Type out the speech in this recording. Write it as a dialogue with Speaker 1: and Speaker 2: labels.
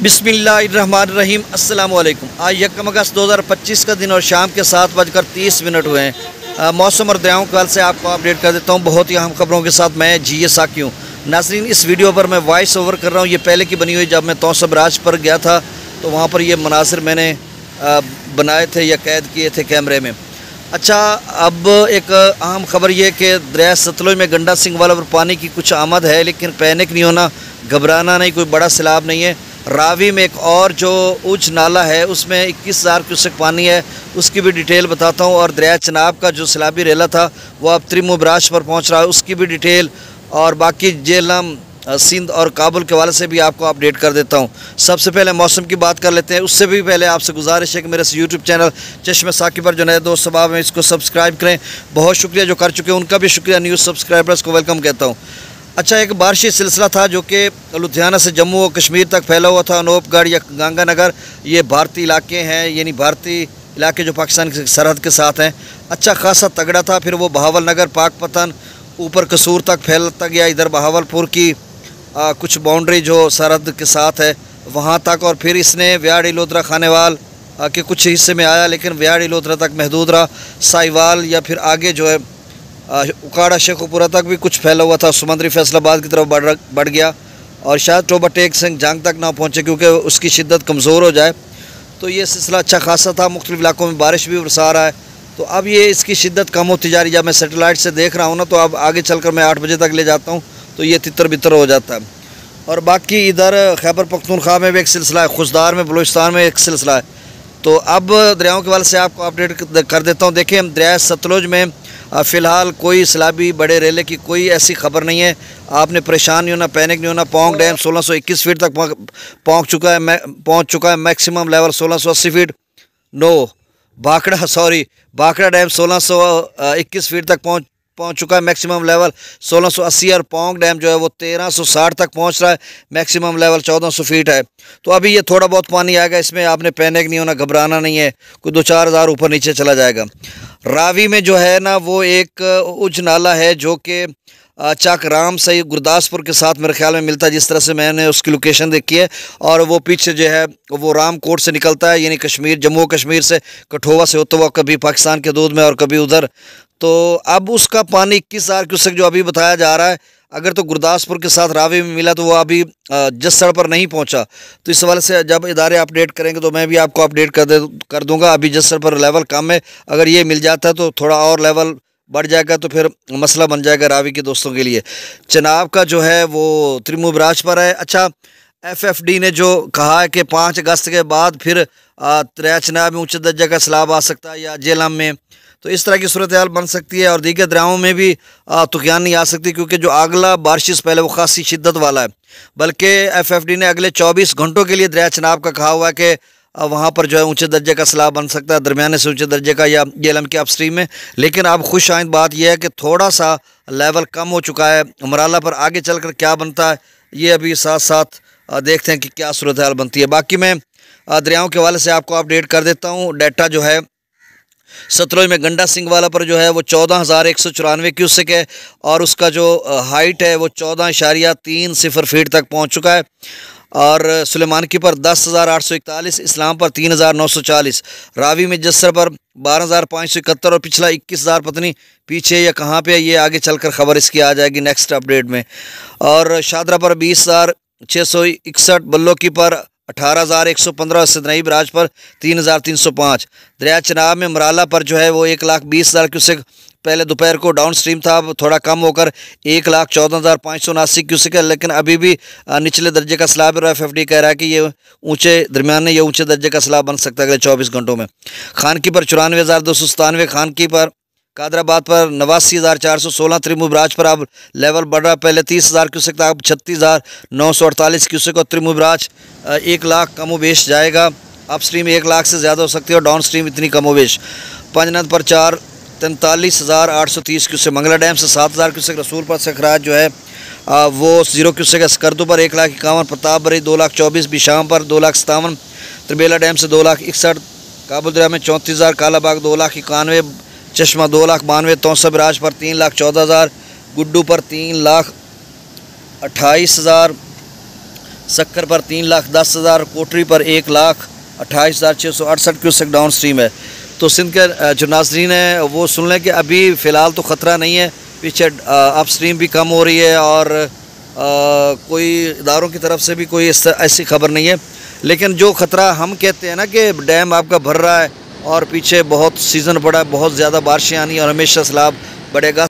Speaker 1: बिस्मिल्लाहिर्रहमानिर्रहीम अस्सलाम वालेकुम। आज 1 अगस्त 2025 का दिन और शाम के 7:30 हुए हैं। मौसम और दरियाओं के हाल से आपको अपडेट कर देता हूँ बहुत ही अहम खबरों के साथ। मैं जी साकी हूँ। नाज़रीन, इस वीडियो पर मैं वॉइस ओवर कर रहा हूँ। ये पहले की बनी हुई, जब मैं तौसब राज पर गया था तो वहाँ पर ये मनासिर मैंने बनाए थे या कैद किए थे कैमरे में। अच्छा, अब एक अहम खबर ये कि दरिया सतलुज में गंडा सिंह वाला पर पानी की कुछ आमद है, लेकिन पैनिक नहीं होना, घबराना नहीं, कोई बड़ा सैलाब नहीं है। रावी में एक और जो उच नाला है उसमें 21,000 क्यूसेक पानी है, उसकी भी डिटेल बताता हूँ। और दरिया चनाब का जो सैलाबी रेला था वो अब त्रिमुब्राज पर पहुँच रहा है, उसकी भी डिटेल, और बाकी जेहलम, सिंध और काबुल के वाले से भी आपको अपडेट कर देता हूँ। सबसे पहले मौसम की बात कर लेते हैं। उससे भी पहले आपसे गुजारिश है कि मेरे यूट्यूब चैनल चश्मे साकी पर जो नए दोस्त सबाब हैं इसको सब्सक्राइब करें। बहुत शुक्रिया जो कर चुके हैं, उनका भी शुक्रिया। न्यूज़ सब्सक्राइबर्स को वेलकम कहता हूँ। अच्छा, एक बारिशी सिलसिला था जो कि लुधियाना से जम्मू और कश्मीर तक फैला हुआ था। अनूपगढ़ या गंगानगर, ये भारतीय इलाके हैं, यानी भारतीय इलाके जो पाकिस्तान की सरहद के साथ हैं। अच्छा खासा तगड़ा था। फिर वो बहावल नगर, पाकपतन, ऊपर कसूर तक फैलता गया। इधर बहावलपुर की कुछ बाउंड्री जो सरहद के साथ है वहाँ तक, और फिर इसने व्याड़ी लोधरा खानेवाल के कुछ हिस्से में आया, लेकिन व्याड़ी लोधरा तक महदूद रहा। साहिवाल या फिर आगे जो है उकाड़ा शेखुपुरा तक भी कुछ फैला हुआ था। समंदरी फैसलाबाद की तरफ बढ़ गया, और शायद टोबा टेक सिंह जंग तक ना पहुँचे क्योंकि उसकी शिद्दत कमज़ोर हो जाए। तो ये सिलसिला अच्छा खासा था। मुख्तलिफ इलाकों में बारिश भी बरसा रहा है। तो अब ये इसकी शिद्दत कम होती जा रही है। जब मैं सेटेलाइट से देख रहा हूँ ना, तो अब आगे चलकर मैं 8 बजे तक ले जाता हूँ तो ये तितर बितर हो जाता है। और बाकी इधर खैबर पख्तूनख्वा में भी एक सिलसिला है, खुशदार में, बलूचिस्तान में एक सिलसिला है। तो अब दरियाओं के वाले से आपको अपडेट कर देता हूँ। देखिए, दरिया सतलुज में फ़िलहाल कोई सैलाबी बड़े रेले की कोई ऐसी खबर नहीं है। आपने परेशान नहीं होना, पैनिक नहीं होना। पौंग डैम 1621 फीट तक पहुँच चुका है। Maximum level 1680 feet. Bhakra dam 1621 feet तक पहुँच चुका है। Maximum level 1680। और पौंग डैम जो है वो 1360 तक पहुंच रहा है। मैक्सिमम लेवल 1400 फीट है। तो अभी ये थोड़ा बहुत पानी आएगा, इसमें आपने पैनिक नहीं होना, घबराना नहीं है। कोई 2-4 हज़ार ऊपर नीचे चला जाएगा। रावी में जो है ना, वो एक उच नाला है जो कि चक राम से गुरदासपुर के साथ मेरे ख्याल में मिलता है, जिस तरह से मैंने उसकी लोकेशन देखी है। और वो पीछे जो है वो रामकोट से निकलता है, यानी कश्मीर, जम्मू कश्मीर से, कठुआ से होता हुआ कभी पाकिस्तान के दूध में और कभी उधर। तो अब उसका पानी 21,000 क्यूसेक जो अभी बताया जा रहा है, अगर तो गुरदासपुर के साथ रावी में मिला तो वो अभी जस्सड़ पर नहीं पहुंचा। तो इस हवाले से जब इदारे अपडेट करेंगे तो मैं भी आपको अपडेट कर दूंगा। अभी जस्सड़ पर लेवल कम है, अगर ये मिल जाता है तो थोड़ा और लेवल बढ़ जाएगा, तो फिर मसला बन जाएगा रावी के दोस्तों के लिए। चनाब का जो है वो त्रिमुब्राज पर है। अच्छा, FFD ने जो कहा है कि 5 अगस्त के बाद फिर दरिया चनाब में ऊँचे दर्जे का सैलाब आ सकता है, या जेहलम में, तो इस तरह की सूरत हाल बन सकती है। और दीगर दरियाओं में भी तुफान नहीं आ सकती, क्योंकि जो अगला बारिश पहले वो खासी शिद्दत वाला है। बल्कि FFD ने अगले 24 घंटों के लिए दरिया चनाब का कहा हुआ है कि वहाँ पर जो है ऊंचे दर्जे का सैलाब बन सकता है, दरमियाने से ऊंचे दर्जे का, या जेहलम के अपस्ट्रीम में। लेकिन अब खुश आइंद बात यह है कि थोड़ा सा लेवल कम हो चुका है। मराला पर आगे चलकर क्या बनता है ये अभी साथ साथ देखते हैं कि क्या सूरत हाल बनती है। बाकी मैं दरियाओं के हवाले से आपको अपडेट कर देता हूँ। डाटा जो है सतलुज में गंडा सिंह वाला पर जो है वो 14,194 क्यूसेक है, और उसका जो हाइट है वो 14.30 फीट तक पहुँच चुका है। और सुलेमान की पर 10,841, इस्लाम पर 3,940, रावी में जस्सर पर 12,571, और पिछला 21,000 पता नहीं पीछे या कहाँ पे है, ये आगे चलकर खबर इसकी आ जाएगी नेक्स्ट अपडेट में। और शादरा पर 20,661, बल्लो की पर 18,115, सिदनई बराज पर 3,305। दरिया चनाब में मराला पर जो है वो 1,20,000 क्यूसेक पहले दोपहर को डाउन स्ट्रीम था, अब थोड़ा कम होकर 1,14,579 क्यूसेक है, लेकिन अभी भी निचले दर्जे का सैलाब है। FFD कह रहा है कि ये ऊंचे दरमियाने या ऊंचे दर्जे का सैलाब बन सकता है अगले 24 घंटों में। खानकी पर 94,297, खानकी पर, कादराबाद पर 89,416, त्रिमुब्राज पर अब लेवल बढ़ रहा है। पहले 30,000 क्यूसेक था, अब 36,948 क्यूसेक, और त्रिमुब्राज 1 लाख कमोबेश जाएगा। अप स्ट्रीम 1 लाख से ज़्यादा हो सकती है, और डाउन स्ट्रीम इतनी कमोबेश। पंजनद पर 43,830 क्यूसेक, मंगला डैम से 7,000 क्यूसेक, रसूल पर से खराज जो है वो 0 क्यूसेक है। स्कर्दू पर 1,51,000, प्रताप बरी 2,24,000, बिशाम पर 2,57,000, त्रिबेला डैम से 2,61,000, काबुल दरिया में 34,000, कालाबाग 2,91,000, चश्मा 2,92,000, तौसब राज पर 3,14,000, गुड्डू पर 3,28,000, सक्कर पर 3,10,000, कोटरी पर 1,28,668 क्यूसेक डाउन स्ट्रीम है। तो सिंध के जो नाजरीन है वो सुन लें कि अभी फ़िलहाल तो ख़तरा नहीं है, पीछे अप स्ट्रीम भी कम हो रही है और कोई इदारों की तरफ से भी कोई ऐसी खबर नहीं है। लेकिन जो ख़तरा हम कहते हैं ना कि डैम आपका भर रहा है और पीछे बहुत सीज़न पड़ा है, बहुत ज़्यादा बारिशें आनी और हमेशा सैलाब बढ़ेगा।